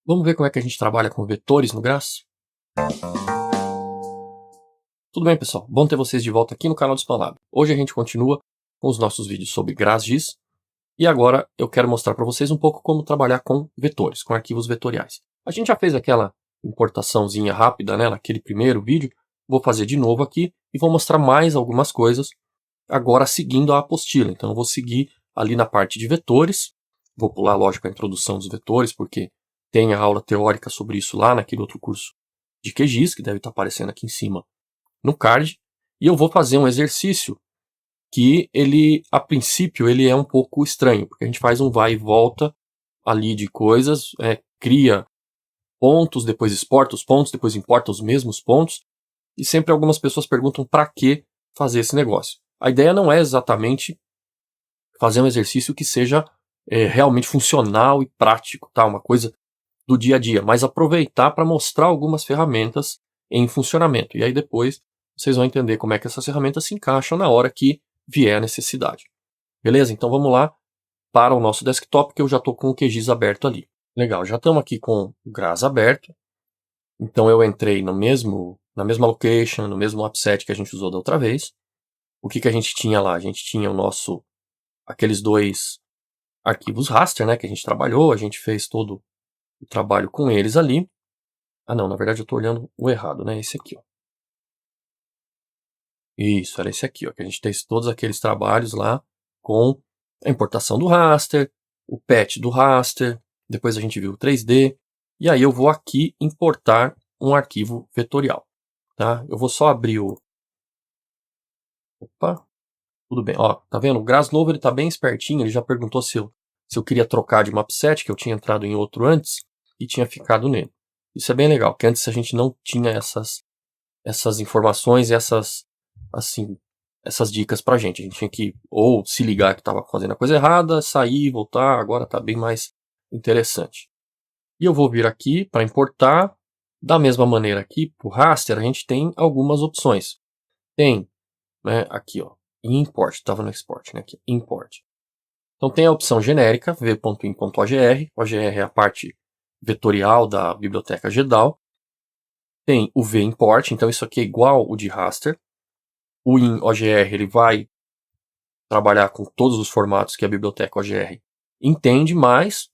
Vamos ver como é que a gente trabalha com vetores no GRASS? Tudo bem, pessoal? Bom ter vocês de volta aqui no canal do Spanlab. Hoje a gente continua com os nossos vídeos sobre GRASGIS e agora eu quero mostrar para vocês um pouco como trabalhar com vetores, com arquivos vetoriais. A gente já fez aquela importaçãozinha rápida, né, naquele primeiro vídeo. Vou fazer de novo aqui e vou mostrar mais algumas coisas agora seguindo a apostila. Então eu vou seguir ali na parte de vetores, vou pular, lógico, a introdução dos vetores, porque tem a aula teórica sobre isso lá naquele outro curso de QGIS, que deve estar aparecendo aqui em cima no card, e eu vou fazer um exercício que ele, a princípio, ele é um pouco estranho, porque a gente faz um vai e volta ali de coisas, cria pontos, depois exporta os pontos, depois importa os mesmos pontos, e sempre algumas pessoas perguntam para que fazer esse negócio. A ideia não é exatamente fazer um exercício que seja realmente funcional e prático, tá? Uma coisa do dia a dia, mas aproveitar para mostrar algumas ferramentas em funcionamento. E aí depois vocês vão entender como é que essas ferramentas se encaixam na hora que vier a necessidade. Beleza? Então vamos lá para o nosso desktop, que eu já estou com o QGIS aberto ali. Legal, já estamos aqui com o GRASS aberto. Então eu entrei na mesma location, no mesmo appset que a gente usou da outra vez. O que a gente tinha lá? A gente tinha aqueles dois arquivos raster, né, que a gente trabalhou, a gente fez todo o trabalho com eles ali. Ah não, na verdade eu estou olhando o errado, né, esse aqui, ó. Isso, era esse aqui, ó, que a gente fez todos aqueles trabalhos lá com a importação do raster, o patch do raster, depois a gente viu o 3D, e aí eu vou aqui importar um arquivo vetorial, tá? Eu vou só abrir o... Opa, tudo bem, ó, tá vendo? O GRASS novo, ele tá bem espertinho, ele já perguntou se eu queria trocar de mapset, que eu tinha entrado em outro antes, e tinha ficado nele. Isso é bem legal, porque antes a gente não tinha essas informações e essas dicas pra gente. A gente tinha que ou se ligar que estava fazendo a coisa errada, sair, voltar, agora tá bem mais interessante. E eu vou vir aqui para importar. Da mesma maneira aqui, para o raster, a gente tem algumas opções. Tem, né, aqui, ó, import, estava no export, né, aqui, import. Então tem a opção genérica, v.in.ogr, OGR é a parte vetorial da biblioteca GEDAL. Tem o vimport, então isso aqui é igual o de raster. O in.ogr ele vai trabalhar com todos os formatos que a biblioteca OGR entende, mas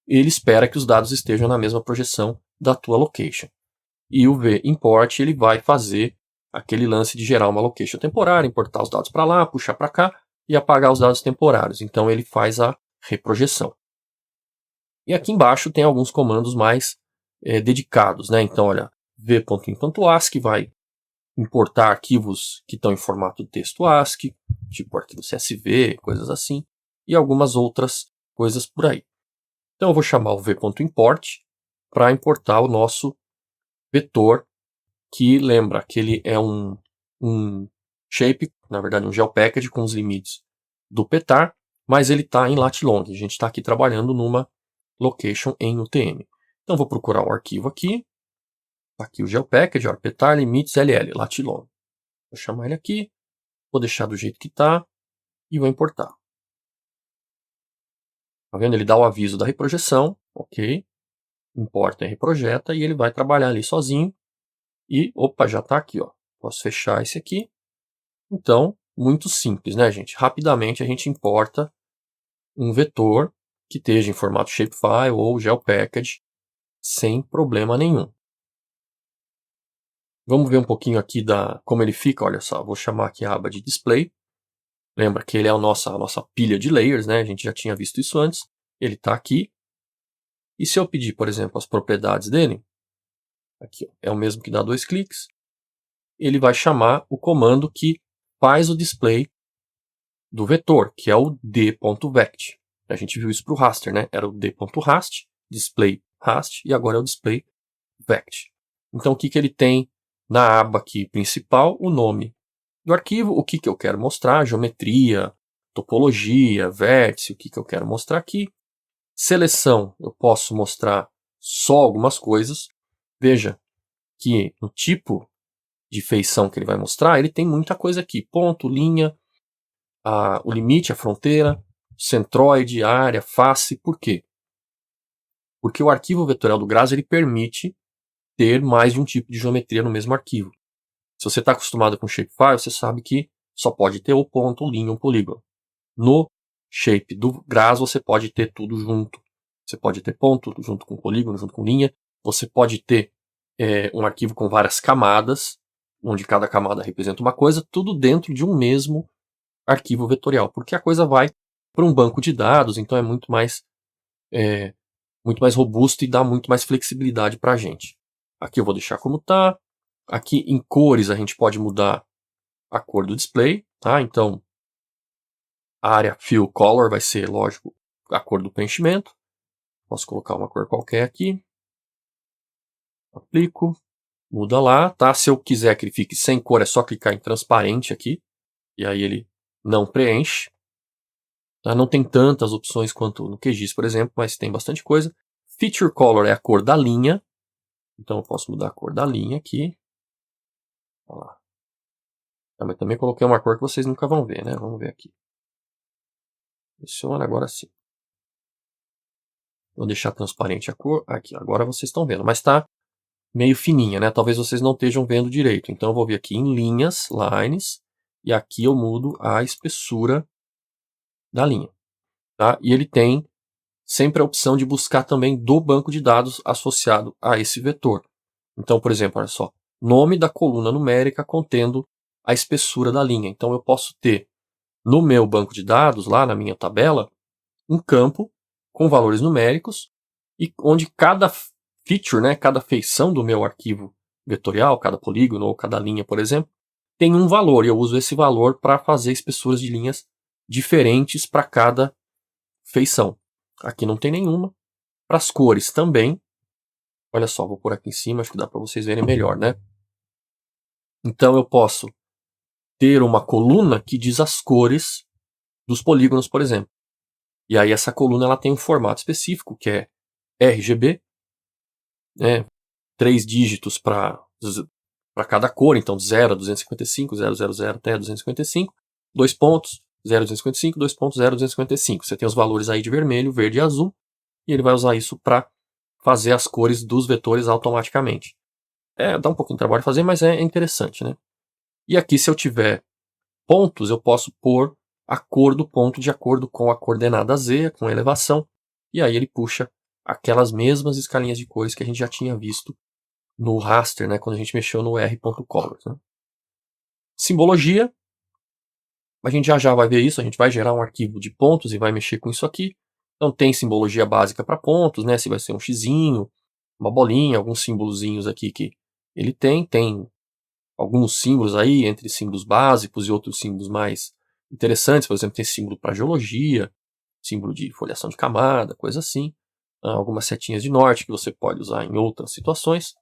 ele espera que os dados estejam na mesma projeção da tua location. E o vimport ele vai fazer aquele lance de gerar uma location temporária, importar os dados para lá, puxar para cá e apagar os dados temporários. Então ele faz a reprojeção. E aqui embaixo tem alguns comandos mais dedicados, né? Então, olha, v.in.asc vai importar arquivos que estão em formato de texto ASCII, tipo arquivo CSV, coisas assim, e algumas outras coisas por aí. Então eu vou chamar o v.import para importar o nosso vetor, que lembra que ele é um shape, na verdade um GeoPackage com os limites do PETAR, mas ele está em lat-long. A gente está aqui trabalhando numa location em UTM. Então vou procurar o arquivo aqui. Aqui o GeoPackage, PETAR, limites, LL, lat-long. Vou chamar ele aqui, vou deixar do jeito que está e vou importar. Tá vendo? Ele dá o aviso da reprojeção, ok. Importa e reprojeta e ele vai trabalhar ali sozinho. E, opa, já está aqui, ó. Posso fechar esse aqui. Então, muito simples, né, gente? Rapidamente a gente importa um vetor que esteja em formato shapefile ou GeoPackage sem problema nenhum. Vamos ver um pouquinho aqui como ele fica. Olha só, vou chamar aqui a aba de display. Lembra que ele é a nossa pilha de layers, né? A gente já tinha visto isso antes. Ele está aqui. E se eu pedir, por exemplo, as propriedades dele, aqui ó, é o mesmo que dá 2 cliques, ele vai chamar o comando que faz o display do vetor, que é o d.vect. A gente viu isso para o raster, né? Era o d.rast, display rast, e agora é o display vect. Então o que ele tem na aba aqui principal? O nome do arquivo, o que eu quero mostrar, geometria, topologia, vértice, o que eu quero mostrar aqui. Seleção, eu posso mostrar só algumas coisas. Veja que no tipo de feição que ele vai mostrar, ele tem muita coisa aqui. Ponto, linha, o limite, a fronteira, centroide, área, face. Por quê? Porque o arquivo vetorial do Grazo ele permite ter mais de um tipo de geometria no mesmo arquivo. Se você está acostumado com shapefile, você sabe que só pode ter o ponto, linha, um polígono. No shape do Grazo você pode ter tudo junto. Você pode ter ponto junto com polígono, junto com linha. Você pode ter um arquivo com várias camadas, onde cada camada representa uma coisa, tudo dentro de um mesmo arquivo vetorial, porque a coisa vai para um banco de dados, então é muito mais robusto e dá muito mais flexibilidade para a gente. Aqui eu vou deixar como está. Aqui em cores a gente pode mudar a cor do display, tá? Então a área Fill Color vai ser, lógico, a cor do preenchimento. Posso colocar uma cor qualquer aqui. Aplico. Muda lá, tá? Se eu quiser que ele fique sem cor, é só clicar em transparente aqui. E aí ele não preenche. Tá? Não tem tantas opções quanto no QGIS, por exemplo, mas tem bastante coisa. Feature Color é a cor da linha. Então eu posso mudar a cor da linha aqui. Olha lá. Mas também coloquei uma cor que vocês nunca vão ver, né? Vamos ver aqui. Funciona agora sim. Vou deixar transparente a cor. Aqui, agora vocês estão vendo. Mas está meio fininha, né? Talvez vocês não estejam vendo direito. Então eu vou vir aqui em linhas, lines. E aqui eu mudo a espessura da linha. Tá? E ele tem sempre a opção de buscar também do banco de dados associado a esse vetor. Então, por exemplo, olha só. Nome da coluna numérica contendo a espessura da linha. Então eu posso ter no meu banco de dados, lá na minha tabela, um campo com valores numéricos e onde cada feature, né, cada feição do meu arquivo vetorial, cada polígono ou cada linha, por exemplo, tem um valor e eu uso esse valor para fazer espessuras de linhas diferentes para cada feição. Aqui não tem nenhuma. Para as cores também. Olha só, vou pôr aqui em cima, acho que dá para vocês verem melhor, né? Então eu posso ter uma coluna que diz as cores dos polígonos, por exemplo. E aí essa coluna ela tem um formato específico, que é RGB, né? 3 dígitos para cada cor, então 0 a 255, 000 até 255, 2 pontos, 0 a 255, 2 pontos, 0 a 255. Você tem os valores aí de vermelho, verde e azul, e ele vai usar isso para fazer as cores dos vetores automaticamente. Dá um pouquinho de trabalho fazer, mas é interessante, né? E aqui, se eu tiver pontos, eu posso pôr a cor do ponto de acordo com a coordenada Z, com a elevação, e aí ele puxa aquelas mesmas escalinhas de cores que a gente já tinha visto no raster, né, quando a gente mexeu no r.colors. Né? Simbologia, a gente já vai ver isso, a gente vai gerar um arquivo de pontos e vai mexer com isso aqui. Então tem simbologia básica para pontos, né, se vai ser um xizinho, uma bolinha, alguns símbolozinhos aqui que ele tem alguns símbolos aí, entre símbolos básicos e outros símbolos mais interessantes. Por exemplo, tem símbolo para geologia, símbolo de foliação de camada, coisa assim. Algumas setinhas de norte que você pode usar em outras situações.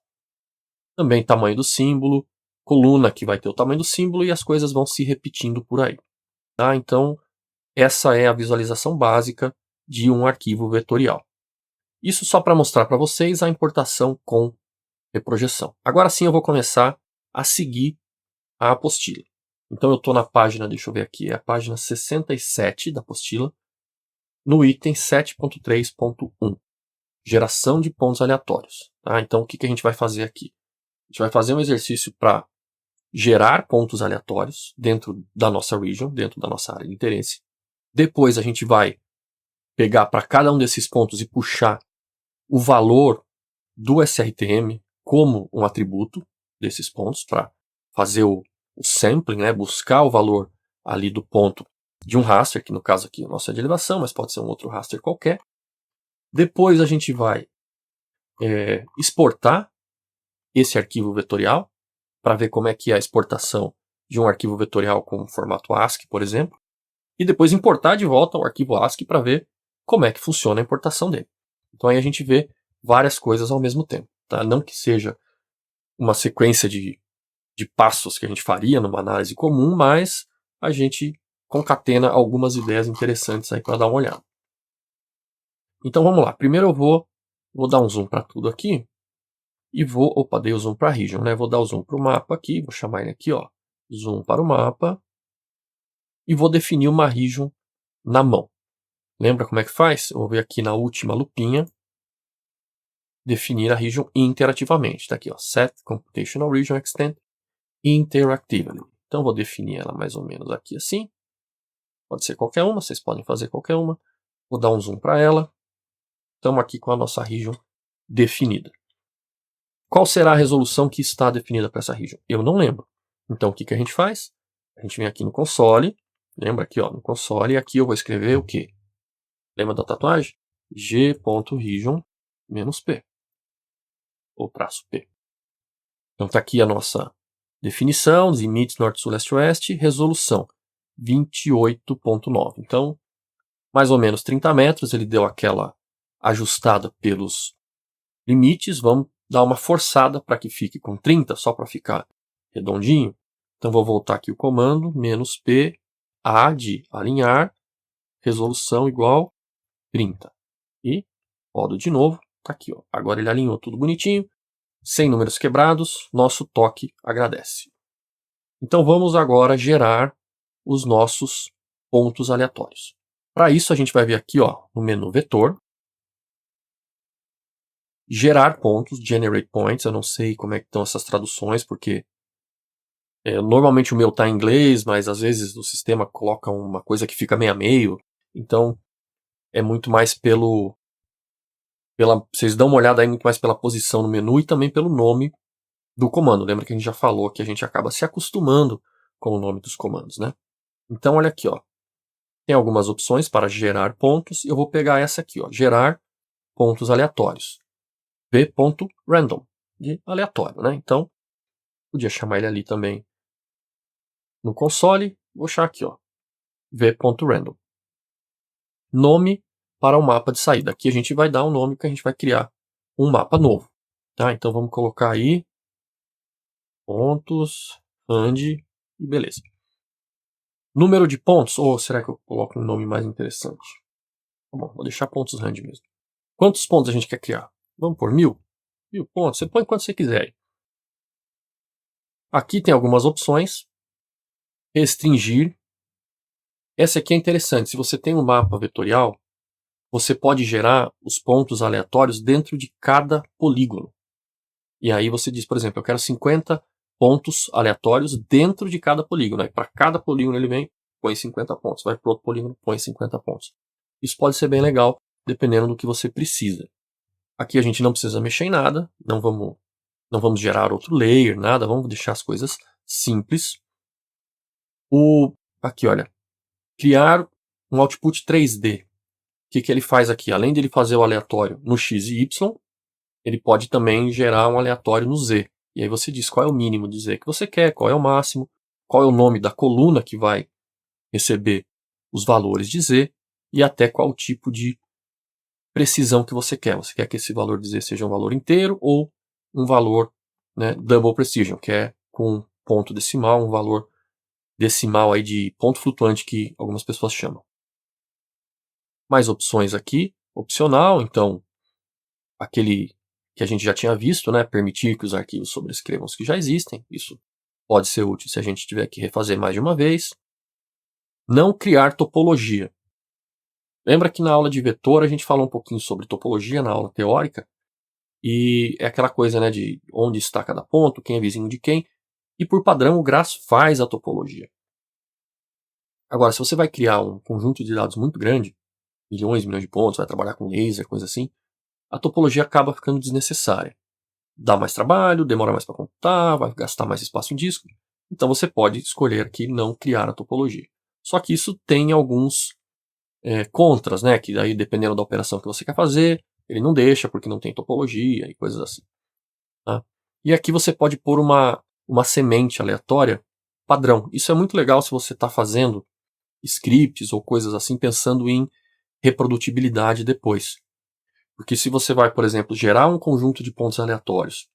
Também tamanho do símbolo, coluna que vai ter o tamanho do símbolo e as coisas vão se repetindo por aí. Tá? Então, essa é a visualização básica de um arquivo vetorial. Isso só para mostrar para vocês a importação com reprojeção. Agora sim eu vou começar a seguir a apostila. Então eu estou na página, deixa eu ver aqui, é a página 67 da apostila, no item 7.3.1, geração de pontos aleatórios. Tá? Então o que a gente vai fazer aqui? A gente vai fazer um exercício para gerar pontos aleatórios dentro da nossa region, dentro da nossa área de interesse. Depois a gente vai pegar para cada um desses pontos e puxar o valor do SRTM como um atributo desses pontos para fazer o sampling, né, buscar o valor ali do ponto de um raster, que no caso aqui é o nosso é de elevação, mas pode ser um outro raster qualquer. Depois a gente vai exportar esse arquivo vetorial para ver como é que é a exportação de um arquivo vetorial com formato ASCII, por exemplo, e depois importar de volta o arquivo ASCII para ver como é que funciona a importação dele. Então aí a gente vê várias coisas ao mesmo tempo. Tá? Não que seja uma sequência de passos que a gente faria numa análise comum, mas a gente concatena algumas ideias interessantes aí para dar uma olhada. Então vamos lá. Primeiro eu vou dar um zoom para tudo aqui e dei o zoom para a region, né? Vou dar o zoom para o mapa aqui, vou chamar ele aqui, ó, zoom para o mapa e vou definir uma region na mão. Lembra como é que faz? Eu vou ver aqui na última lupinha definir a region interativamente. Está aqui, ó, set computational region extent interactively. Então vou definir ela mais ou menos aqui assim. Pode ser qualquer uma, vocês podem fazer qualquer uma. Vou dar um zoom para ela. Estamos aqui com a nossa region definida. Qual será a resolução que está definida para essa region? Eu não lembro. Então o que a gente faz? A gente vem aqui no console. Lembra aqui, ó, no console. E aqui eu vou escrever o quê? Lembra da tatuagem? G.region-P. Ou traço P. Então está aqui a nossa definição, limites norte, sul, leste, oeste, resolução 28.9. Então, mais ou menos 30 metros, ele deu aquela ajustada pelos limites. Vamos dar uma forçada para que fique com 30, só para ficar redondinho. Então vou voltar aqui o comando, "-p", A de alinhar, resolução igual 30. E rodo de novo, tá aqui, ó. Agora ele alinhou tudo bonitinho, sem números quebrados, nosso toque agradece. Então vamos agora gerar os nossos pontos aleatórios. Para isso a gente vai vir aqui, ó, no menu vetor, gerar pontos, generate points. Eu não sei como é que estão essas traduções, porque normalmente o meu está em inglês, mas às vezes o sistema coloca uma coisa que fica meio a meio. Então é muito mais vocês dão uma olhada aí muito mais pela posição no menu e também pelo nome do comando. Lembra que a gente já falou que a gente acaba se acostumando com o nome dos comandos, né? Então olha aqui, ó. Tem algumas opções para gerar pontos. Eu vou pegar essa aqui, ó, gerar pontos aleatórios. v.random, de aleatório, né? Então, podia chamar ele ali também no console. Vou achar aqui, ó, v.random. Nome para o mapa de saída. Aqui a gente vai dar um nome que a gente vai criar um mapa novo. Tá? Então vamos colocar aí pontos, rand e beleza. Número de pontos, ou será que eu coloco um nome mais interessante? Tá bom, vou deixar pontos rand mesmo. Quantos pontos a gente quer criar? Vamos por 1000? 1000 pontos, você põe quanto você quiser. Aqui tem algumas opções. Restringir. Essa aqui é interessante. Se você tem um mapa vetorial, você pode gerar os pontos aleatórios dentro de cada polígono. E aí você diz, por exemplo, eu quero 50 pontos aleatórios dentro de cada polígono. Aí para cada polígono ele vem, põe 50 pontos. Vai para outro polígono, põe 50 pontos. Isso pode ser bem legal, dependendo do que você precisa. Aqui a gente não precisa mexer em nada, não vamos gerar outro layer, nada, vamos deixar as coisas simples. Aqui, olha, criar um output 3D. O que ele faz aqui? Além de ele fazer o aleatório no X e Y, ele pode também gerar um aleatório no Z. E aí você diz qual é o mínimo de Z que você quer, qual é o máximo, qual é o nome da coluna que vai receber os valores de Z e até qual tipo de precisão que você quer. Você quer que esse valor de Z seja um valor inteiro ou um valor, né, double precision, que é com ponto decimal, um valor decimal aí de ponto flutuante que algumas pessoas chamam. Mais opções aqui, opcional, então aquele que a gente já tinha visto, né, permitir que os arquivos sobrescrevam os que já existem. Isso pode ser útil se a gente tiver que refazer mais de uma vez. Não criar topologia. Lembra que na aula de vetor a gente falou um pouquinho sobre topologia na aula teórica? E é aquela coisa, né, de onde está cada ponto, quem é vizinho de quem. E por padrão o GRASS faz a topologia. Agora, se você vai criar um conjunto de dados muito grande, milhões de pontos, vai trabalhar com laser, coisa assim, a topologia acaba ficando desnecessária. Dá mais trabalho, demora mais para computar, vai gastar mais espaço em disco. Então você pode escolher aqui não criar a topologia. Só que isso tem alguns contras, né? Que aí dependendo da operação que você quer fazer, ele não deixa porque não tem topologia e coisas assim. Tá? E aqui você pode pôr uma semente aleatória padrão. Isso é muito legal se você está fazendo scripts ou coisas assim pensando em reprodutibilidade depois. Porque se você vai, por exemplo, gerar um conjunto de pontos aleatórios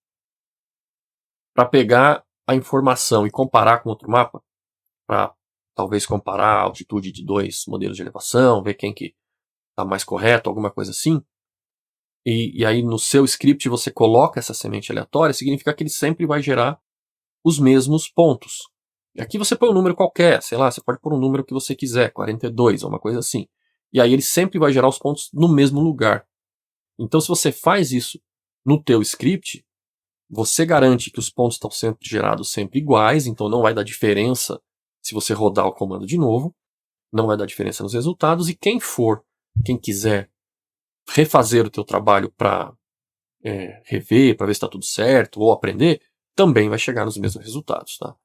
para pegar a informação e comparar com outro mapa, para talvez comparar a altitude de dois modelos de elevação, ver quem que está mais correto, alguma coisa assim, e aí no seu script você coloca essa semente aleatória, significa que ele sempre vai gerar os mesmos pontos. E aqui você põe um número qualquer, sei lá, você pode pôr um número que você quiser, 42 ou uma coisa assim. E aí ele sempre vai gerar os pontos no mesmo lugar. Então se você faz isso No teu script, você garante que os pontos estão sendo gerados sempre iguais, então não vai dar diferença se você rodar o comando de novo, não vai dar diferença nos resultados, e quem quiser refazer o teu trabalho para rever, para ver se está tudo certo, ou aprender, também vai chegar nos mesmos resultados, tá?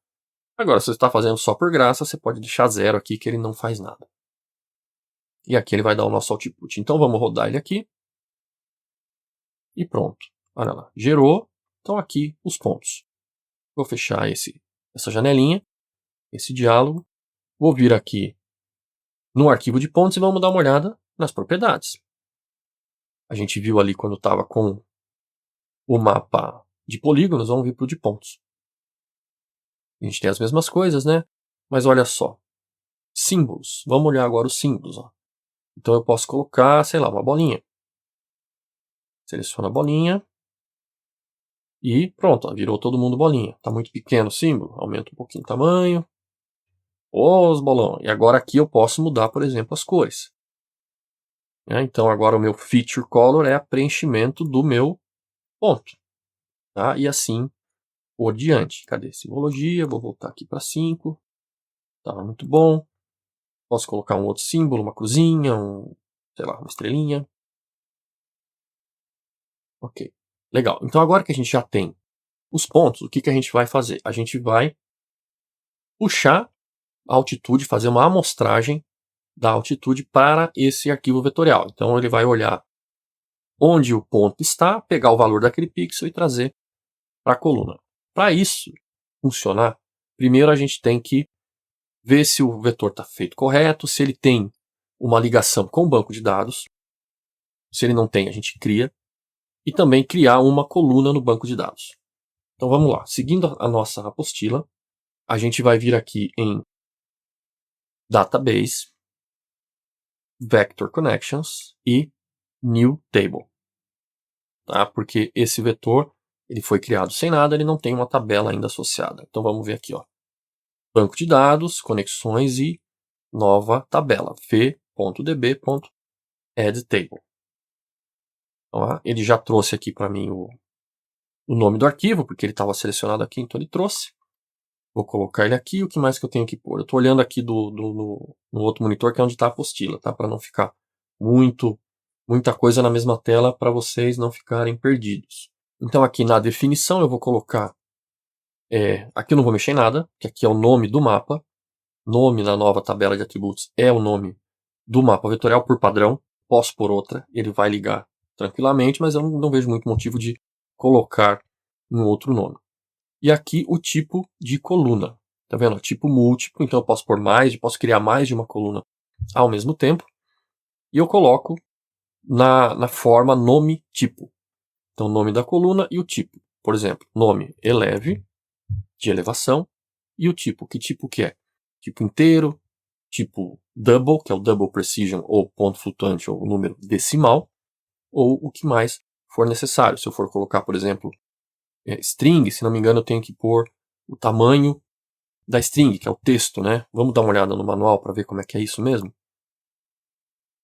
Agora, se você está fazendo só por graça, você pode deixar 0 aqui que ele não faz nada. E aqui ele vai dar o nosso output. Então vamos rodar ele aqui. E pronto. Olha lá, gerou. Então aqui os pontos. Vou fechar essa janelinha, esse diálogo. Vou vir aqui no arquivo de pontos e vamos dar uma olhada nas propriedades. A gente viu ali quando estava com o mapa de polígonos, vamos vir para o de pontos. A gente tem as mesmas coisas, né? Mas olha só. Símbolos. Vamos olhar agora os símbolos. Ó. Então eu posso colocar, sei lá, uma bolinha. Seleciono a bolinha. E pronto, ó, virou todo mundo bolinha. Está muito pequeno o símbolo, aumenta um pouquinho o tamanho. Os bolão. E agora aqui eu posso mudar, por exemplo, as cores. Então agora o meu feature color é preenchimento do meu ponto. Tá? E assim por diante. Cadê simbologia? Vou voltar aqui para 5. Estava muito bom. Posso colocar um outro símbolo, uma cruzinha, sei lá, uma estrelinha. Ok, legal. Então agora que a gente já tem os pontos, o que a gente vai fazer? A gente vai puxar a altitude, fazer uma amostragem da altitude para esse arquivo vetorial. Então ele vai olhar onde o ponto está, pegar o valor daquele pixel e trazer para a coluna. Para isso funcionar, primeiro a gente tem que ver se o vetor está feito correto, se ele tem uma ligação com o banco de dados. Se ele não tem, a gente cria. E também criar uma coluna no banco de dados. Então vamos lá. Seguindo a nossa apostila, a gente vai vir aqui em Database, Vector Connections e New Table. Tá? Porque esse vetor ele foi criado sem nada, ele não tem uma tabela ainda associada. Então vamos ver aqui. Ó. Banco de dados, conexões e nova tabela. v.db.addTable. Então, ele já trouxe aqui para mim o nome do arquivo, porque ele estava selecionado aqui, então ele trouxe. Vou colocar ele aqui. O que mais que eu tenho que pôr? Eu estou olhando aqui no outro monitor, que é onde está a apostila, tá? Para não ficar muita coisa na mesma tela, para vocês não ficarem perdidos. Então aqui na definição eu vou colocar, aqui eu não vou mexer em nada, que aqui é o nome do mapa. Nome na nova tabela de atributos é o nome do mapa vetorial por padrão. Posso pôr outra, ele vai ligar tranquilamente, mas eu não vejo muito motivo de colocar um outro nome. E aqui o tipo de coluna. Tá vendo? Tipo múltiplo, então eu posso pôr mais, posso criar mais de uma coluna ao mesmo tempo. E eu coloco na forma nome tipo. Então nome da coluna e o tipo. Por exemplo, nome eleve, de elevação, e o tipo. Que tipo que é? Tipo inteiro, tipo double, que é o double precision, ou ponto flutuante, ou número decimal, ou o que mais for necessário. Se eu for colocar, por exemplo, string, se não me engano, eu tenho que pôr o tamanho da string, que é o texto, né? Vamos dar uma olhada no manual para ver como é que é isso mesmo?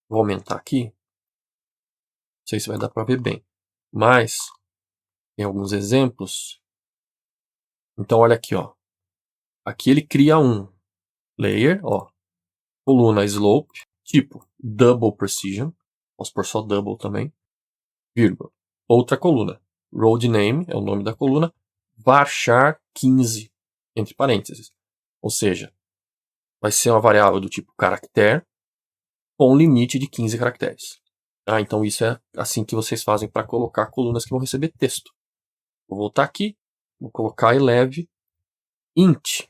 Vou aumentar aqui. Não sei se vai dar para ver bem. Mas, tem alguns exemplos. Então, olha aqui, ó. Aqui ele cria um layer, ó. Coluna slope, tipo double precision. Posso pôr só double também. Vírgula. Outra coluna. Road name é o nome da coluna. Varchar 15, entre parênteses. Ou seja, vai ser uma variável do tipo caractere com limite de 15 caracteres. Então isso é assim que vocês fazem para colocar colunas que vão receber texto. Vou voltar aqui, vou colocar eleve int.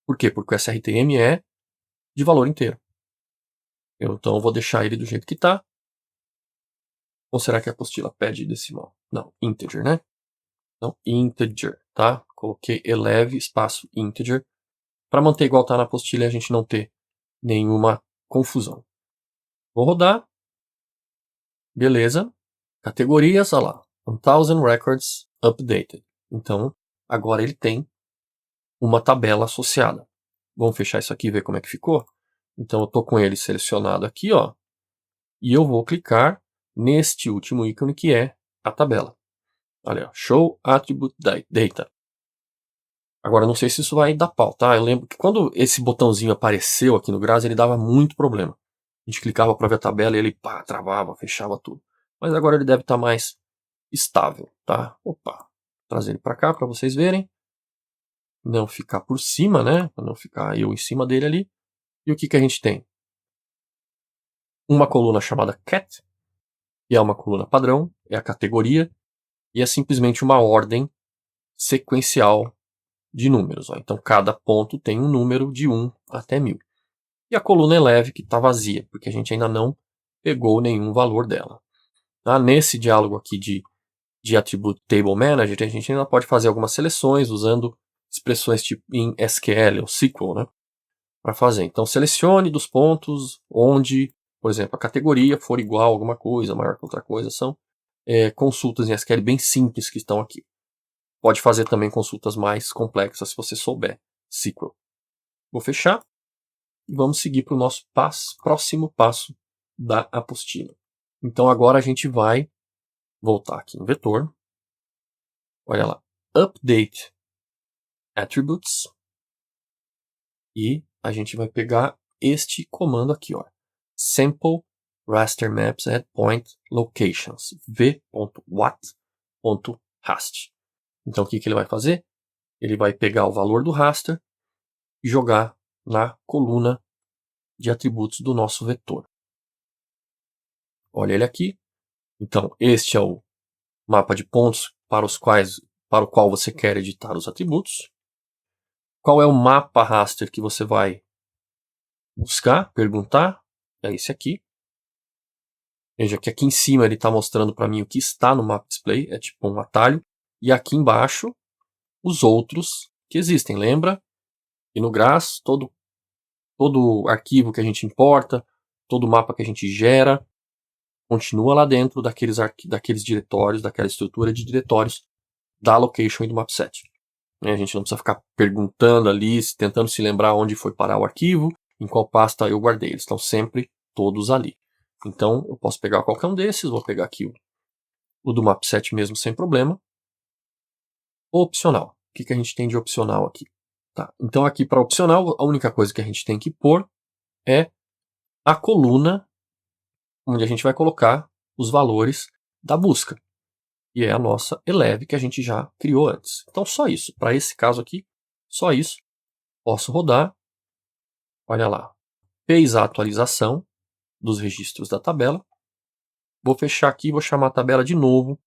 Por quê? Porque o srtm é de valor inteiro. Então eu vou deixar ele do jeito que está. Ou será que a apostila pede decimal? Não, integer, né? Então integer, tá? Coloquei eleve espaço integer para manter igual está na apostila e a gente não ter nenhuma confusão. Vou rodar. Beleza. Categorias, olha lá. 1000 records updated. Então, agora ele tem uma tabela associada. Vamos fechar isso aqui e ver como é que ficou? Então, eu estou com ele selecionado aqui, ó. E eu vou clicar neste último ícone que é a tabela. Olha, Show Attribute Data. Agora, não sei se isso vai dar pau, tá? Eu lembro que quando esse botãozinho apareceu aqui no Grazi, ele dava muito problema. A gente clicava para ver a tabela e ele travava, fechava tudo. Mas agora ele deve estar mais estável, tá? Opa, trazer ele para cá para vocês verem. Não ficar por cima, né? Para não ficar eu em cima dele ali. E o que que a gente tem? Uma coluna chamada Cat, que é uma coluna padrão, é a categoria, e é simplesmente uma ordem sequencial de números. Ó. Então, cada ponto tem um número de 1 até 1000. E a coluna eleve, que está vazia, porque a gente ainda não pegou nenhum valor dela. Tá? Nesse diálogo aqui de Attribute Table Manager, a gente ainda pode fazer algumas seleções usando expressões tipo em SQL ou SQL, né? Para fazer. Então, selecione dos pontos onde, por exemplo, a categoria for igual a alguma coisa, maior que outra coisa. São consultas em SQL bem simples que estão aqui. Pode fazer também consultas mais complexas se você souber SQL. Vou fechar e vamos seguir para o nosso próximo passo da apostila. Então agora a gente vai voltar aqui em vetor. Olha lá, Update Attributes. E a gente vai pegar este comando aqui, ó. Sample raster maps at point locations v.wat.hast. Então o que ele vai fazer? Ele vai pegar o valor do raster e jogar na coluna de atributos do nosso vetor. Olha ele aqui. Então este é o mapa de pontos para o qual você quer editar os atributos. Qual é o mapa raster que você vai buscar, perguntar? É esse aqui. Veja que aqui em cima ele está mostrando para mim o que está no Map Display, é tipo um atalho. E aqui embaixo, os outros que existem. Lembra? E no Grass, todo arquivo que a gente importa, todo mapa que a gente gera, continua lá dentro daqueles diretórios, daquela estrutura de diretórios da location e do mapset. A gente não precisa ficar perguntando ali, tentando se lembrar onde foi parar o arquivo, em qual pasta eu guardei. Eles estão sempre todos ali. Então, eu posso pegar qualquer um desses, vou pegar aqui o do mapset mesmo sem problema. Opcional. O que a gente tem de opcional aqui? Tá. Então, aqui para opcional, a única coisa que a gente tem que pôr é a coluna onde a gente vai colocar os valores da busca. E é a nossa eleve que a gente já criou antes. Então, só isso. Para esse caso aqui, só isso. Posso rodar. Olha lá. Fez a atualização dos registros da tabela. Vou fechar aqui e vou chamar a tabela de novo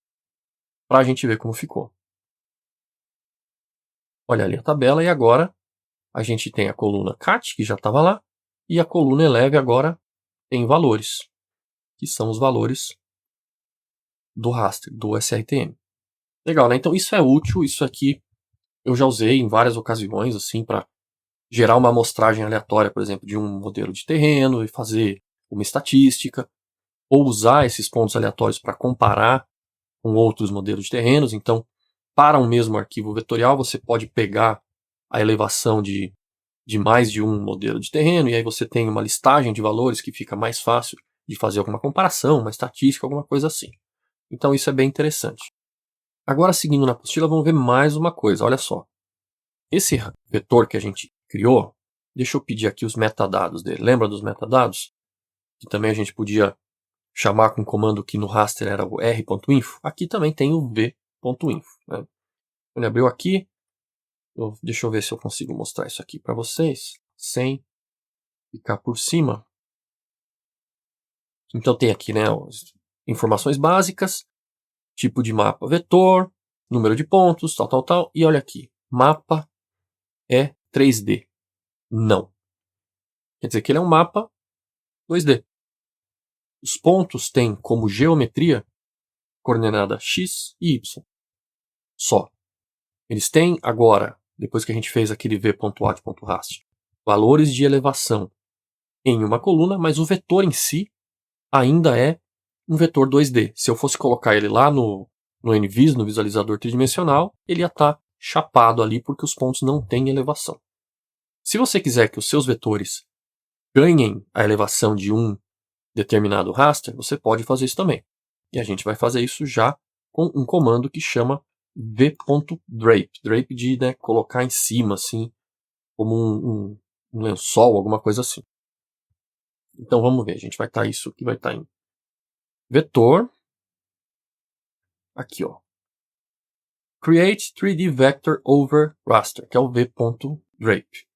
para a gente ver como ficou. Olha ali a tabela e agora a gente tem a coluna cat, que já estava lá, e a coluna eleve agora tem valores, que são os valores do raster, do SRTM. Legal, né? Então isso é útil, isso aqui eu já usei em várias ocasiões, assim, para gerar uma amostragem aleatória, por exemplo, de um modelo de terreno e fazer uma estatística, ou usar esses pontos aleatórios para comparar com outros modelos de terrenos. Então, para um mesmo arquivo vetorial, você pode pegar a elevação de mais de um modelo de terreno, e aí você tem uma listagem de valores que fica mais fácil de fazer alguma comparação, uma estatística, alguma coisa assim. Então isso é bem interessante. Agora, seguindo na apostila, vamos ver mais uma coisa. Olha só. Esse vetor que a gente criou, deixa eu pedir aqui os metadados dele. Lembra dos metadados? Que também a gente podia chamar com um comando que no raster era o r.info. Aqui também tem o v.info. Né? Ele abriu aqui. Deixa eu ver se eu consigo mostrar isso aqui para vocês, sem ficar por cima. Então tem aqui, né, as informações básicas, tipo de mapa vetor, número de pontos, tal. E olha aqui, mapa é 3D. Não. Quer dizer que ele é um mapa 2D. Os pontos têm como geometria coordenada x e y. Só. Eles têm agora, depois que a gente fez aquele v.at.rast, valores de elevação em uma coluna, mas o vetor em si ainda é um vetor 2D. Se eu fosse colocar ele lá no NVIS, no visualizador tridimensional, ele ia estar chapado ali porque os pontos não têm elevação. Se você quiser que os seus vetores ganhem a elevação de um determinado raster, você pode fazer isso também. E a gente vai fazer isso já com um comando que chama v.drape. Drape de, né, colocar em cima, assim, como um lençol, alguma coisa assim. Então vamos ver, a gente vai estar isso aqui, vai estar em vetor, aqui ó, create 3D vector over raster, que é o v.drape.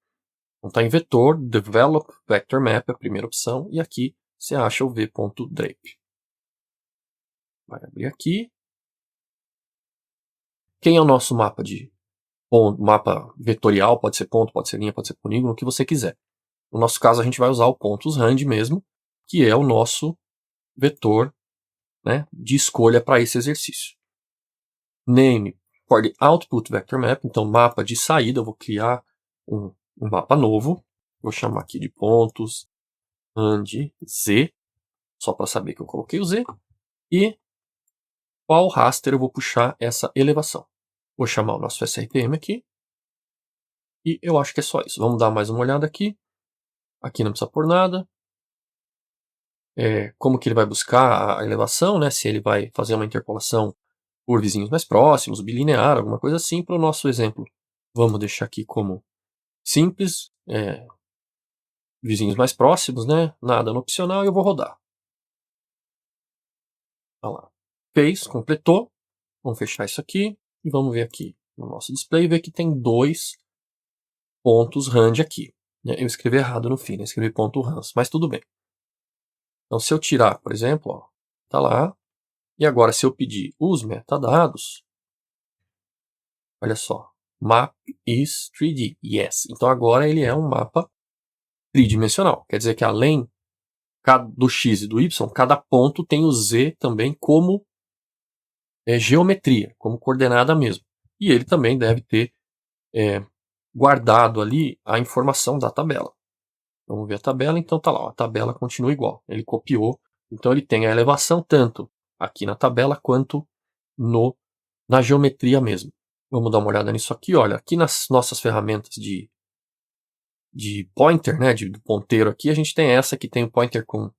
Então está em vetor, develop vector map, a primeira opção, e aqui você acha o v.drape. Vai abrir aqui. Quem é o nosso mapa de ponto, mapa vetorial, pode ser ponto, pode ser linha, pode ser polígono, o que você quiser. No nosso caso a gente vai usar o pontos rand mesmo, que é o nosso vetor, né, de escolha para esse exercício. Name for the output vector map, então mapa de saída, eu vou criar um mapa novo, vou chamar aqui de pontos rand z, só para saber que eu coloquei o z, e qual raster eu vou puxar essa elevação. Vou chamar o nosso SRTM aqui, e eu acho que é só isso. Vamos dar mais uma olhada aqui. Aqui não precisa pôr nada. Como que ele vai buscar a elevação, né? Se ele vai fazer uma interpolação por vizinhos mais próximos, bilinear, alguma coisa assim. Para o nosso exemplo, vamos deixar aqui como simples, vizinhos mais próximos, né? Nada no opcional, e eu vou rodar. Olha lá. Fez, completou. Vamos fechar isso aqui e vamos ver aqui no nosso display, ver que tem 2 pontos rand aqui. Eu escrevi errado no fim, né? Escrevi ponto rans, mas tudo bem. Então se eu tirar, por exemplo, ó, tá lá. E agora se eu pedir os metadados, olha só, map is 3D, yes. Então agora ele é um mapa tridimensional. Quer dizer que além do x e do y, cada ponto tem o z também como geometria, como coordenada mesmo. E ele também deve ter guardado ali a informação da tabela. Vamos ver a tabela, então tá lá, a tabela continua igual. Ele copiou, então ele tem a elevação tanto aqui na tabela quanto na geometria mesmo. Vamos dar uma olhada nisso aqui, olha, aqui nas nossas ferramentas de pointer, né, de ponteiro aqui, a gente tem essa que tem o pointer com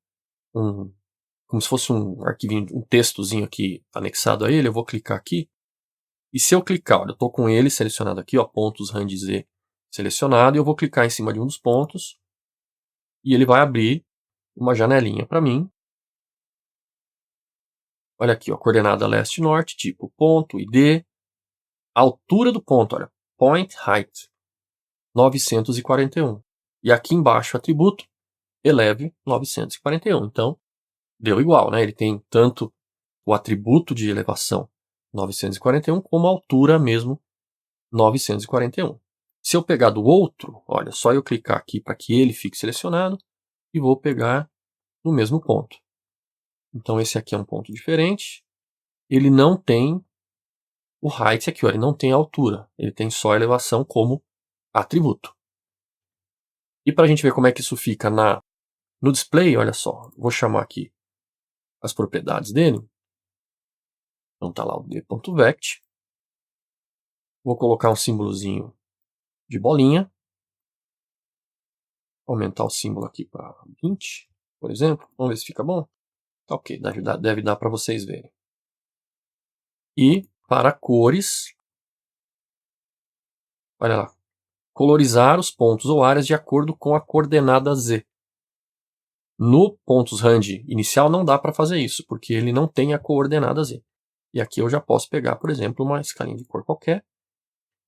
como se fosse um arquivinho, um textozinho aqui anexado a ele. Eu vou clicar aqui, e se eu clicar, olha, eu estou com ele selecionado aqui, ó, pontos rand z selecionado, e eu vou clicar em cima de um dos pontos, e ele vai abrir uma janelinha para mim. Olha aqui, ó, coordenada leste-norte, tipo ponto, ID, altura do ponto, olha, point height, 941. E aqui embaixo, atributo, eleve 941. Então, deu igual, né? Ele tem tanto o atributo de elevação 941, como a altura mesmo 941. Se eu pegar do outro, olha, só eu clicar aqui para que ele fique selecionado e vou pegar no mesmo ponto. Então esse aqui é um ponto diferente. Ele não tem o height aqui, ó, ele não tem a altura. Ele tem só a elevação como atributo. E para a gente ver como é que isso fica no display, olha só, vou chamar aqui as propriedades dele. Então tá lá o d.vect. Vou colocar um símbolozinho de bolinha. Aumentar o símbolo aqui para 20, por exemplo. Vamos ver se fica bom. Tá ok, deve dar para vocês verem. E para cores, olha lá, colorizar os pontos ou áreas de acordo com a coordenada z. No pontos rand inicial não dá para fazer isso, porque ele não tem a coordenada z. E aqui eu já posso pegar, por exemplo, uma escalinha de cor qualquer,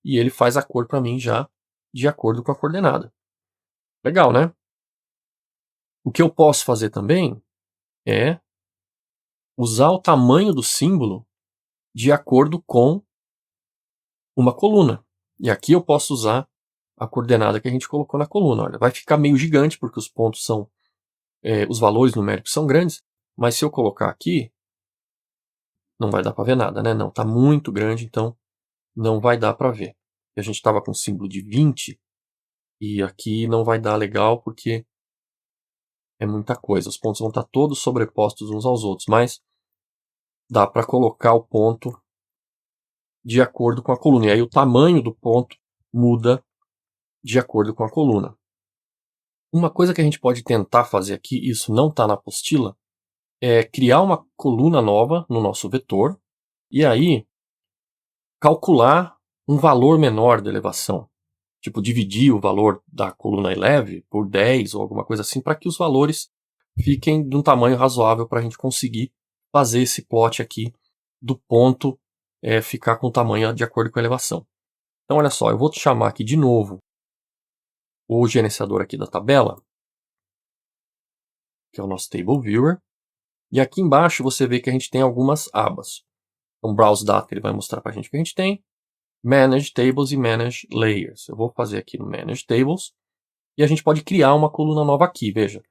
e ele faz a cor para mim já de acordo com a coordenada. Legal, né? O que eu posso fazer também é usar o tamanho do símbolo de acordo com uma coluna. E aqui eu posso usar a coordenada que a gente colocou na coluna. Olha, vai ficar meio gigante, porque os pontos são, os valores numéricos são grandes, mas se eu colocar aqui, não vai dar para ver nada, né? Não, está muito grande, então não vai dar para ver. E a gente estava com o símbolo de 20, e aqui não vai dar legal, porque é muita coisa. Os pontos vão estar todos sobrepostos uns aos outros, mas dá para colocar o ponto de acordo com a coluna. E aí o tamanho do ponto muda de acordo com a coluna. Uma coisa que a gente pode tentar fazer aqui, isso não está na apostila, é criar uma coluna nova no nosso vetor E aí, calcular um valor menor da elevação. Tipo, dividir o valor da coluna eleve por 10 ou alguma coisa assim, para que os valores fiquem de um tamanho razoável para a gente conseguir fazer esse plot aqui do ponto ficar com o tamanho de acordo com a elevação. Então, olha só, eu vou chamar aqui de novo o gerenciador aqui da tabela, que é o nosso Table Viewer. E aqui embaixo você vê que a gente tem algumas abas. Então, Browse Data ele vai mostrar para a gente o que a gente tem. Manage Tables e Manage Layers. Eu vou fazer aqui no Manage Tables. E a gente pode criar uma coluna nova aqui, veja.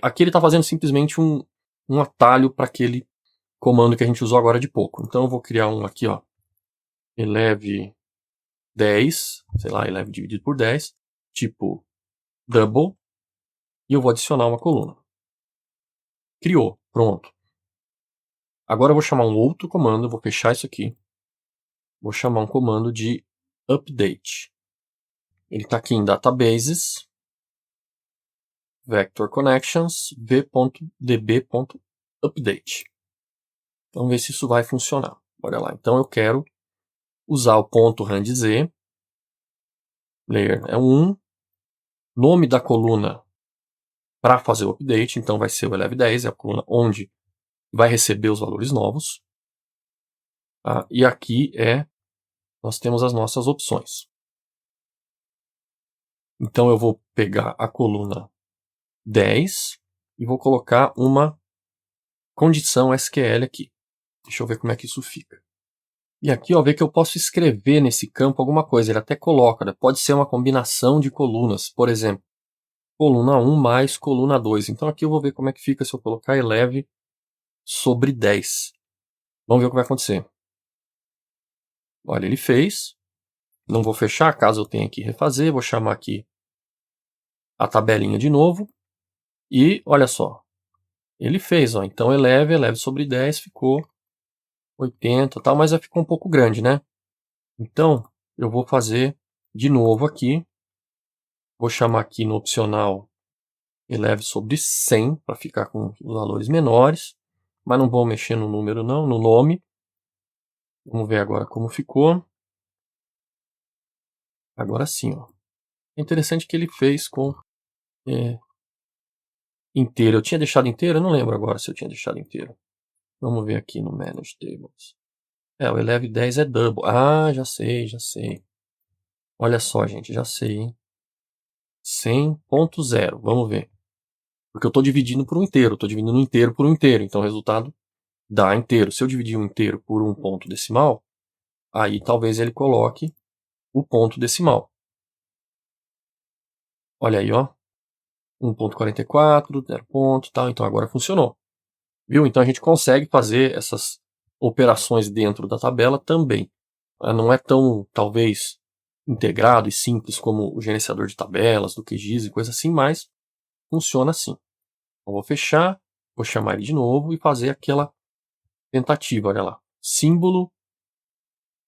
Aqui ele está fazendo simplesmente um atalho para aquele comando que a gente usou agora de pouco. Então eu vou criar um aqui, ó, eleve 10, sei lá, eleve dividido por 10, tipo double, e eu vou adicionar uma coluna. Criou, pronto. Agora eu vou chamar um outro comando, eu vou fechar isso aqui. Vou chamar um comando de update. Ele está aqui em databases, vector connections, v.db.update. Vamos ver se isso vai funcionar. Olha lá, então eu quero usar o ponto randz, layer é 1, nome da coluna para fazer o update, então vai ser o eleve 10, é a coluna onde vai receber os valores novos. E aqui nós temos as nossas opções. Então eu vou pegar a coluna 10 e vou colocar uma condição SQL aqui. Deixa eu ver como é que isso fica. E aqui, ó, vê que eu posso escrever nesse campo alguma coisa. Ele até coloca, né? Pode ser uma combinação de colunas. Por exemplo, coluna 1 mais coluna 2. Então aqui eu vou ver como é que fica se eu colocar eleve sobre 10. Vamos ver o que vai acontecer. Olha, ele fez. Não vou fechar, caso eu tenha que refazer. Vou chamar aqui a tabelinha de novo. E olha só. Ele fez, ó. Então eleve sobre 10 ficou 80 e tal, mas já ficou um pouco grande, né? Então eu vou fazer de novo aqui. Vou chamar aqui no opcional eleve sobre 100 para ficar com os valores menores. Mas não vou mexer no número não, no nome. Vamos ver agora como ficou. Agora sim, ó. É interessante que ele fez com inteiro. Eu tinha deixado inteiro? Eu não lembro agora se eu tinha deixado inteiro. Vamos ver aqui no Manage Tables. O eleve 10 é double. Ah, já sei, já sei. Olha só, gente, já sei, hein? 100.0. Vamos ver. Porque eu estou dividindo por um inteiro. Estou dividindo um inteiro por um inteiro. Então o resultado dá inteiro. Se eu dividir um inteiro por um ponto decimal, aí talvez ele coloque o ponto decimal. Olha aí, ó. 1.44, 0 ponto, tal. Então agora funcionou. Viu? Então a gente consegue fazer essas operações dentro da tabela também. Não é tão, talvez, integrado e simples como o gerenciador de tabelas, do QGIS e coisa assim, mas funciona assim. Então, vou fechar, vou chamar ele de novo e fazer aquela tentativa, olha lá. Símbolo,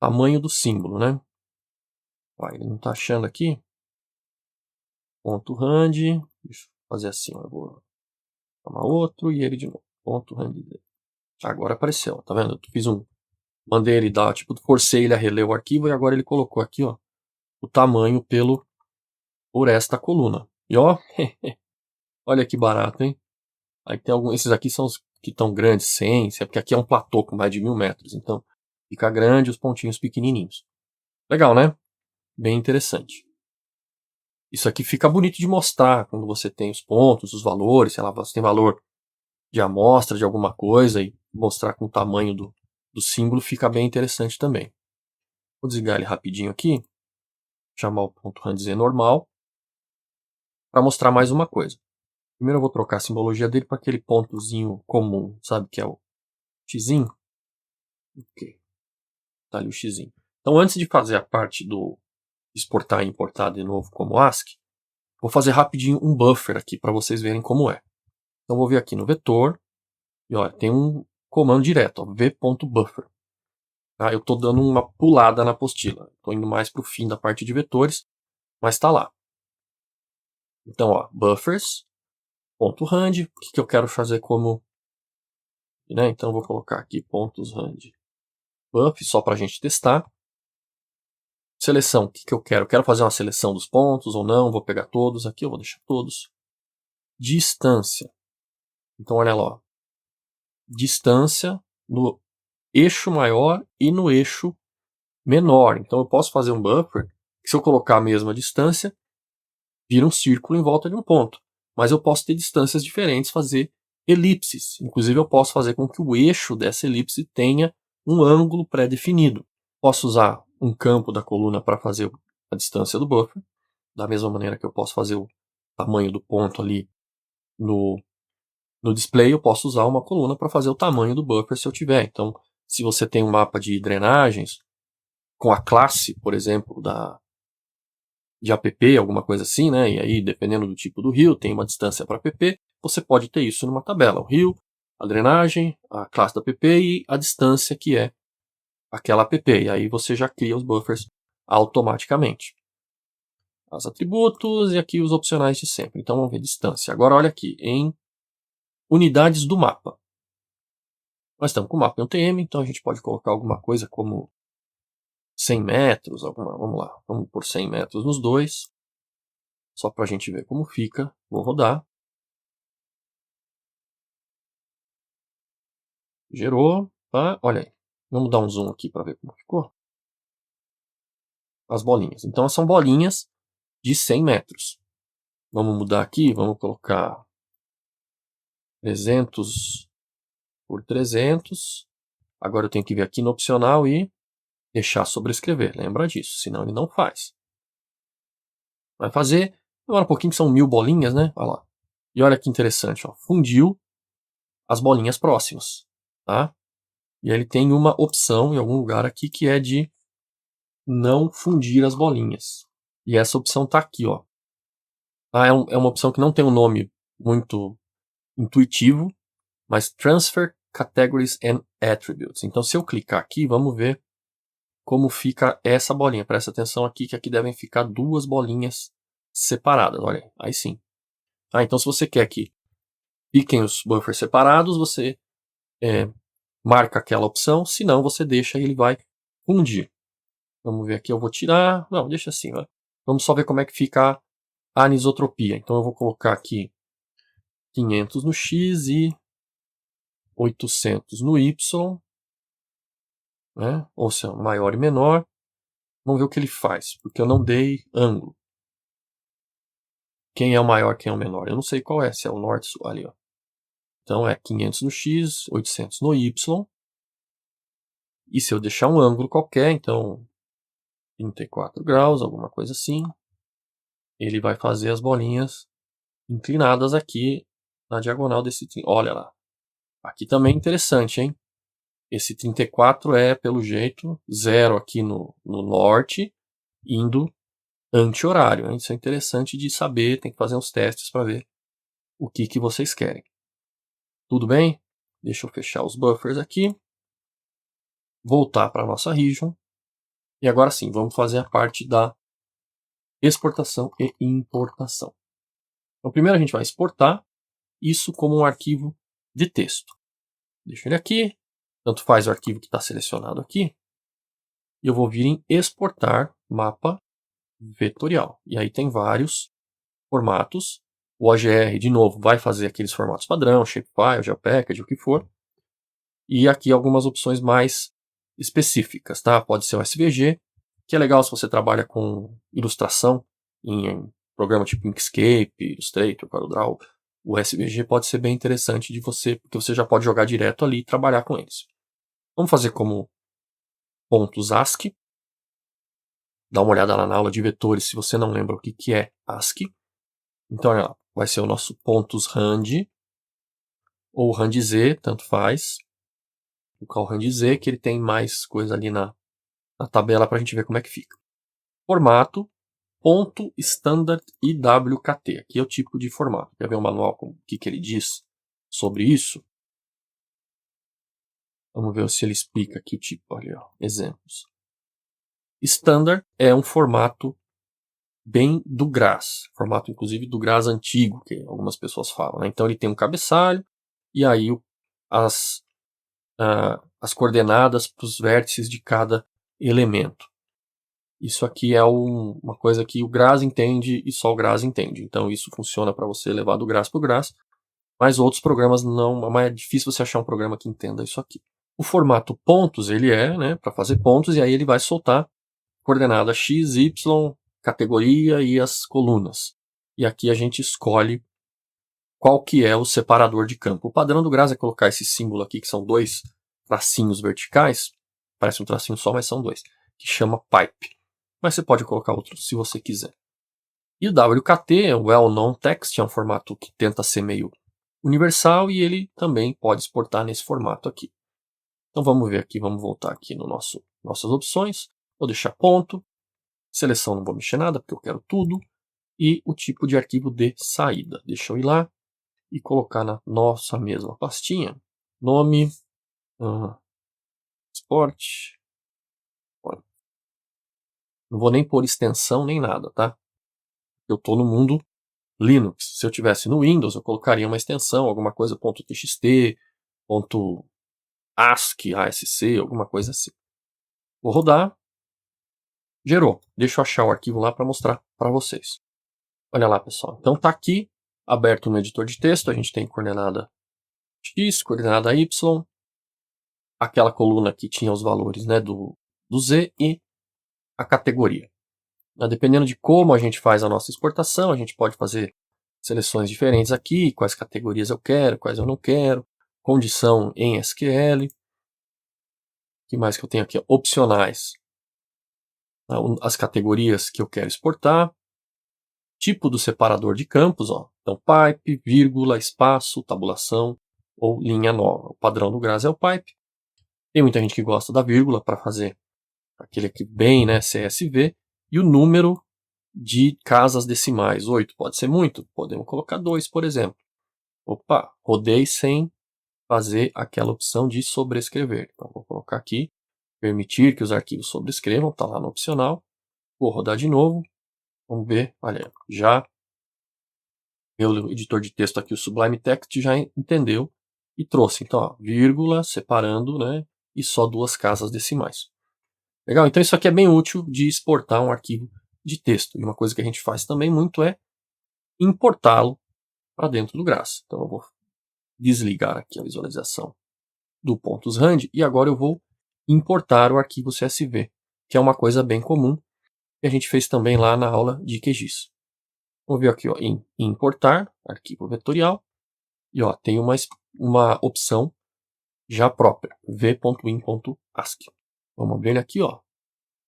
tamanho do símbolo, né? Ele não está achando aqui. Ponto rand, deixa eu fazer assim, eu vou chamar outro e ele de novo. Ponto rand. Agora apareceu, tá vendo? Eu mandei ele dar, tipo, forcei ele a reler o arquivo e agora ele colocou aqui, ó, o tamanho por esta coluna. E ó, olha que barato, hein? Aí tem esses aqui são os que estão grandes, 100, porque aqui é um platô com mais de 1000 metros, então fica grande os pontinhos pequenininhos. Legal, né? Bem interessante. Isso aqui fica bonito de mostrar quando você tem os pontos, os valores, sei lá, você tem valor de amostra de alguma coisa e mostrar com o tamanho do símbolo fica bem interessante também. Vou desligar ele rapidinho aqui, chamar o ponto randz normal, para mostrar mais uma coisa. Primeiro eu vou trocar a simbologia dele para aquele pontozinho comum, sabe, que é o xizinho. Ok, tá ali o xizinho. Então antes de fazer a parte do exportar e importar de novo como ASCII, vou fazer rapidinho um buffer aqui para vocês verem como é. Então vou vir aqui no vetor, e olha, tem um comando direto, ó, v.buffer. Tá? Eu estou dando uma pulada na apostila, estou indo mais para o fim da parte de vetores, mas está lá. Então, ó, buffers.rand, o que eu quero fazer como... Né? Então, eu vou colocar aqui pontos rand buff só para a gente testar. Seleção, o que eu quero? Eu quero fazer uma seleção dos pontos ou não, vou pegar todos aqui, eu vou deixar todos. Distância. Então olha lá, ó. Distância no eixo maior e no eixo menor. Então eu posso fazer um buffer que, se eu colocar a mesma distância, vira um círculo em volta de um ponto. Mas eu posso ter distâncias diferentes, fazer elipses. Inclusive eu posso fazer com que o eixo dessa elipse tenha um ângulo pré-definido. Posso usar um campo da coluna para fazer a distância do buffer, da mesma maneira que eu posso fazer o tamanho do ponto ali no display, eu posso usar uma coluna para fazer o tamanho do buffer se eu tiver. Então, se você tem um mapa de drenagens com a classe, por exemplo, de app, alguma coisa assim, né? E aí, dependendo do tipo do rio, tem uma distância para app, você pode ter isso numa tabela. O rio, a drenagem, a classe da app e a distância que é aquela app. E aí você já cria os buffers automaticamente. Os atributos e aqui os opcionais de sempre. Então vamos ver distância. Agora olha aqui, em unidades do mapa. Nós estamos com o mapa em UTM, então a gente pode colocar alguma coisa como 100 metros, vamos lá, vamos por 100 metros nos dois, só para a gente ver como fica. Vou rodar. Gerou, tá? Olha aí. Vamos dar um zoom aqui para ver como ficou. As bolinhas. Então são bolinhas de 100 metros. Vamos mudar aqui, vamos colocar 300 por 300. Agora eu tenho que vir aqui no opcional e deixar sobrescrever. Lembra disso, senão ele não faz. Vai fazer, demora um pouquinho, que são 1000 bolinhas, né? Olha lá. E olha que interessante, ó. Fundiu as bolinhas próximas, tá? E aí ele tem uma opção em algum lugar aqui que é de não fundir as bolinhas. E essa opção tá aqui, ó. É uma opção que não tem um nome muito intuitivo, mas Transfer Categories and Attributes. Então, se eu clicar aqui, vamos ver como fica essa bolinha. Presta atenção aqui, que aqui devem ficar duas bolinhas separadas. Olha aí sim. Então, se você quer que fiquem os buffers separados, você marca aquela opção, senão você deixa e ele vai fundir. Vamos ver aqui, eu vou tirar, não, deixa assim, vai. Vamos só ver como é que fica a anisotropia. Então eu vou colocar aqui 500 no X e 800 no Y, né? Ou seja, maior e menor. Vamos ver o que ele faz, porque eu não dei ângulo. Quem é o maior, quem é o menor? Eu não sei qual é, se é o norte ou sul, ali, ó. Então é 500 no X, 800 no Y. E se eu deixar um ângulo qualquer, então 34 graus, alguma coisa assim, ele vai fazer as bolinhas inclinadas aqui na diagonal desse... Olha lá. Aqui também é interessante, hein? Esse 34 é, pelo jeito, 0 aqui no norte, indo anti-horário. Isso é interessante de saber, tem que fazer uns testes para ver o que vocês querem. Tudo bem? Deixa eu fechar os buffers aqui. Voltar para a nossa region. E agora sim, vamos fazer a parte da exportação e importação. Então, primeiro a gente vai exportar isso como um arquivo de texto. Deixa ele aqui, tanto faz o arquivo que está selecionado aqui. E eu vou vir em exportar mapa vetorial. E aí tem vários formatos. O OGR, de novo, vai fazer aqueles formatos padrão, shapefile, JPEG, o que for. E aqui algumas opções mais específicas, tá? Pode ser o SVG, que é legal se você trabalha com ilustração em programa tipo Inkscape, Illustrator, CorelDRAW. O SVG pode ser bem interessante de você, porque você já pode jogar direto ali e trabalhar com eles. Vamos fazer como pontos ASCII. Dá uma olhada lá na aula de vetores se você não lembra o que é ASCII. Então, olha lá, vai ser o nosso pontos rand ou randz, tanto faz. O call randz, que ele tem mais coisa ali na tabela para a gente ver como é que fica. Formato, ponto standard IWKT. Aqui é o tipo de formato. Quer ver o manual, o que ele diz sobre isso? Vamos ver se ele explica aqui o tipo. Olha, ó, exemplos. Standard é um formato bem do GRASS, formato inclusive do GRASS antigo, que algumas pessoas falam, né? Então ele tem um cabeçalho, e aí as as coordenadas para os vértices de cada elemento. Isso aqui é uma coisa que o GRAS entende e só o GRAS entende. Então isso funciona para você levar do GRAS para o GRAS, mas outros programas não, mas é difícil você achar um programa que entenda isso aqui. O formato pontos, ele é, né, para fazer pontos, e aí ele vai soltar coordenada x, y, categoria e as colunas. E aqui a gente escolhe qual que é o separador de campo. O padrão do GRAS é colocar esse símbolo aqui, que são dois tracinhos verticais, parece um tracinho só, mas são dois, que chama pipe. Mas você pode colocar outro se você quiser. E o WKT, o Well Known Text, é um formato que tenta ser meio universal e ele também pode exportar nesse formato aqui. Então vamos ver aqui, vamos voltar aqui no nossas opções. Vou deixar ponto, seleção não vou mexer nada porque eu quero tudo, e o tipo de arquivo de saída. Deixa eu ir lá e colocar na nossa mesma pastinha, nome, export. Não vou nem pôr extensão nem nada, tá? Eu estou no mundo Linux. Se eu tivesse no Windows, eu colocaria uma extensão, alguma coisa .txt, .asc, ASC, alguma coisa assim. Vou rodar. Gerou. Deixa eu achar o arquivo lá para mostrar para vocês. Olha lá, pessoal. Então tá aqui, aberto no editor de texto. A gente tem coordenada x, coordenada y, aquela coluna que tinha os valores, né, do Z e a categoria. Dependendo de como a gente faz a nossa exportação, a gente pode fazer seleções diferentes aqui, quais categorias eu quero, quais eu não quero, condição em SQL. O que mais que eu tenho aqui? Opcionais. As categorias que eu quero exportar. Tipo do separador de campos, ó. Então pipe, vírgula, espaço, tabulação ou linha nova. O padrão do GRAS é o pipe. Tem muita gente que gosta da vírgula para fazer aquele aqui bem, né, CSV. E o número de casas decimais, 8, pode ser muito, podemos colocar 2, por exemplo. Opa, rodei sem fazer aquela opção de sobrescrever. Então vou colocar aqui, permitir que os arquivos sobrescrevam, está lá no opcional. Vou rodar de novo, vamos ver, olha, já meu editor de texto aqui, o Sublime Text, já entendeu e trouxe. Então, ó, vírgula, separando, né, e só 2 casas decimais. Legal? Então isso aqui é bem útil de exportar um arquivo de texto. E uma coisa que a gente faz também muito é importá-lo para dentro do GRAS. Então eu vou desligar aqui a visualização do pontos .rand e agora eu vou importar o arquivo CSV, que é uma coisa bem comum que a gente fez também lá na aula de QGIS. Vou ver aqui, ó, em importar arquivo vetorial e ó, tem uma opção já própria, v.in.asc. Vamos abrir ele aqui, ó,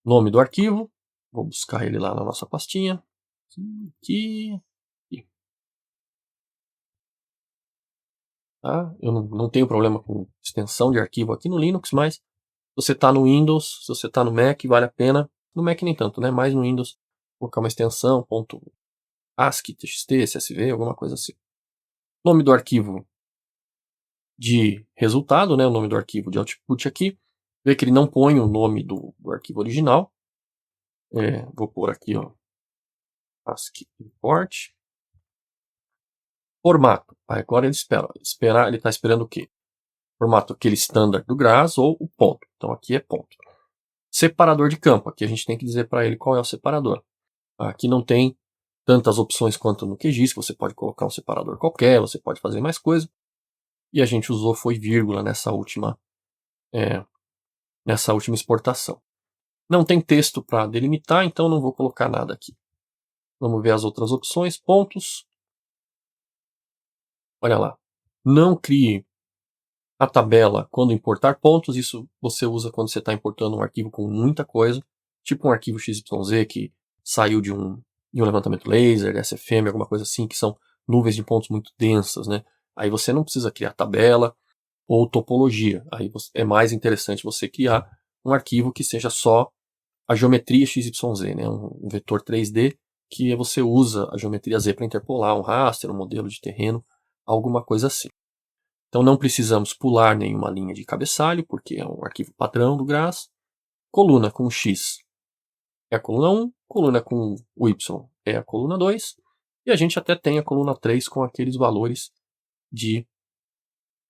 nome do arquivo, vou buscar ele lá na nossa pastinha, aqui. Tá? Eu não tenho problema com extensão de arquivo aqui no Linux, mas se você está no Windows, se você está no Mac, vale a pena. No Mac nem tanto, né? Mas no Windows, colocar uma extensão, .asc, txt, csv, alguma coisa assim. Nome do arquivo de resultado, né? O nome do arquivo de output aqui. Vê que ele não põe o nome do arquivo original. Vou pôr aqui, ó, ASCII import. Formato. Agora ele ele está esperando o quê? Formato aquele standard do GRAS ou o ponto. Então aqui é ponto. Separador de campo. Aqui a gente tem que dizer para ele qual é o separador. Aqui não tem tantas opções quanto no QGIS, que você pode colocar um separador qualquer, você pode fazer mais coisa. E a gente usou foi vírgula nessa última exportação. Não tem texto para delimitar, então não vou colocar nada aqui. Vamos ver as outras opções. Pontos. Olha lá. Não crie a tabela quando importar pontos. Isso você usa quando você está importando um arquivo com muita coisa. Tipo um arquivo XYZ que saiu de um levantamento laser, SFM, alguma coisa assim, que são nuvens de pontos muito densas, né? Aí você não precisa criar tabela ou topologia. Aí é mais interessante você criar um arquivo que seja só a geometria XYZ, né? Um vetor 3D que você usa a geometria Z para interpolar um raster, um modelo de terreno, alguma coisa assim. Então não precisamos pular nenhuma linha de cabeçalho, porque é um arquivo padrão do GRAS. Coluna com X é a coluna 1, coluna com o Y é a coluna 2, e a gente até tem a coluna 3 com aqueles valores de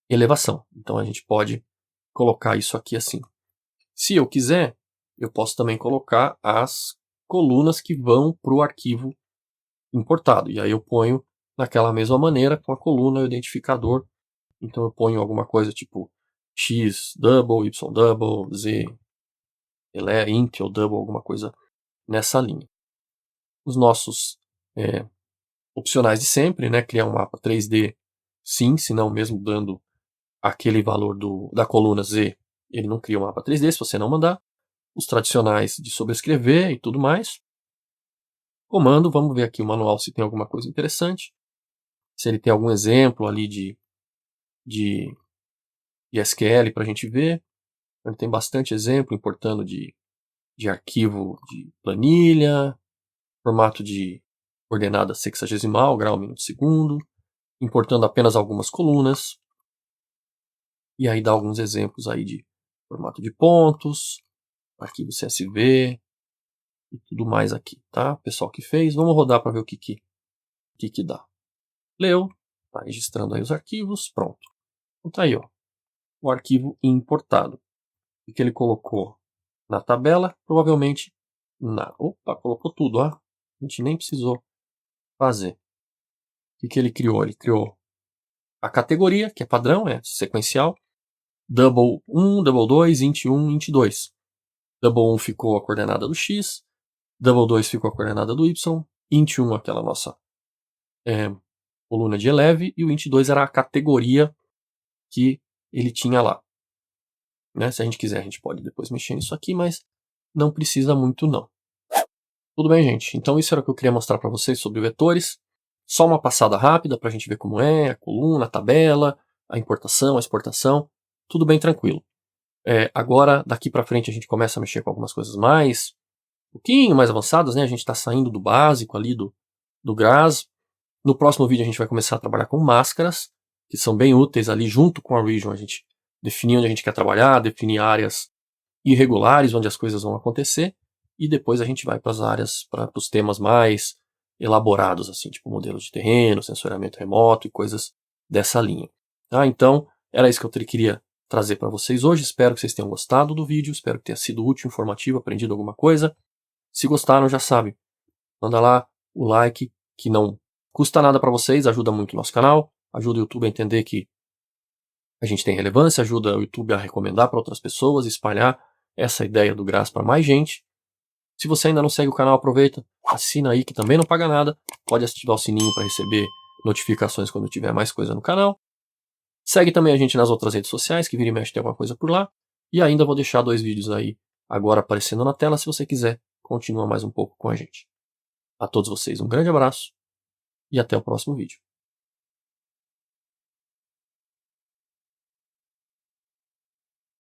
elevação. Então a gente pode colocar isso aqui assim. Se eu quiser, eu posso também colocar as colunas que vão para o arquivo importado. E aí eu ponho daquela mesma maneira com a coluna e o identificador. Então eu ponho alguma coisa tipo x double, y double, z int ou double, alguma coisa nessa linha. Os nossos opcionais de sempre, né? Criar um mapa 3D sim, se não mesmo dando aquele valor da coluna Z, ele não cria um mapa 3D se você não mandar. Os tradicionais de sobrescrever e tudo mais. Comando, vamos ver aqui o manual se tem alguma coisa interessante. Se ele tem algum exemplo ali de SQL para a gente ver. Ele tem bastante exemplo importando de arquivo de planilha, formato de coordenada sexagesimal, grau, minuto, segundo, importando apenas algumas colunas. E aí dá alguns exemplos aí de formato de pontos, arquivo CSV e tudo mais aqui, tá? Pessoal que fez, vamos rodar para ver o que dá. Leu, tá registrando aí os arquivos, pronto. Então tá aí, ó, o arquivo importado. O que ele colocou na tabela, provavelmente opa, colocou tudo, ó. A gente nem precisou fazer. O que ele criou? Ele criou a categoria, que é padrão, é sequencial, double 1, double 2, int 1, int 2. Double 1 ficou a coordenada do x, double 2 ficou a coordenada do y, int 1 aquela nossa coluna de eleve, e o int 2 era a categoria que ele tinha lá. Né? Se a gente quiser, a gente pode depois mexer nisso aqui, mas não precisa muito não. Tudo bem, gente? Então isso era o que eu queria mostrar para vocês sobre vetores. Só uma passada rápida para a gente ver como é, a coluna, a tabela, a importação, a exportação, tudo bem tranquilo. Agora, daqui para frente, a gente começa a mexer com algumas coisas um pouquinho mais avançadas, né? A gente está saindo do básico ali do GRAS. No próximo vídeo a gente vai começar a trabalhar com máscaras, que são bem úteis ali junto com a region. A gente definir onde a gente quer trabalhar, definir áreas irregulares onde as coisas vão acontecer, e depois a gente vai para as áreas, para os temas mais elaborados, assim, tipo modelo de terreno, sensoriamento remoto e coisas dessa linha. Tá? Então, era isso que eu queria trazer para vocês hoje. Espero que vocês tenham gostado do vídeo, espero que tenha sido útil, informativo, aprendido alguma coisa. Se gostaram, já sabe, manda lá o like, que não custa nada para vocês, ajuda muito o nosso canal, ajuda o YouTube a entender que a gente tem relevância, ajuda o YouTube a recomendar para outras pessoas, espalhar essa ideia do GRAS para mais gente. Se você ainda não segue o canal, aproveita, assina aí que também não paga nada, pode ativar o sininho para receber notificações quando tiver mais coisa no canal. Segue também a gente nas outras redes sociais, que vira e mexe tem alguma coisa por lá. E ainda vou deixar 2 vídeos aí agora aparecendo na tela, se você quiser, continua mais um pouco com a gente. A todos vocês um grande abraço e até o próximo vídeo.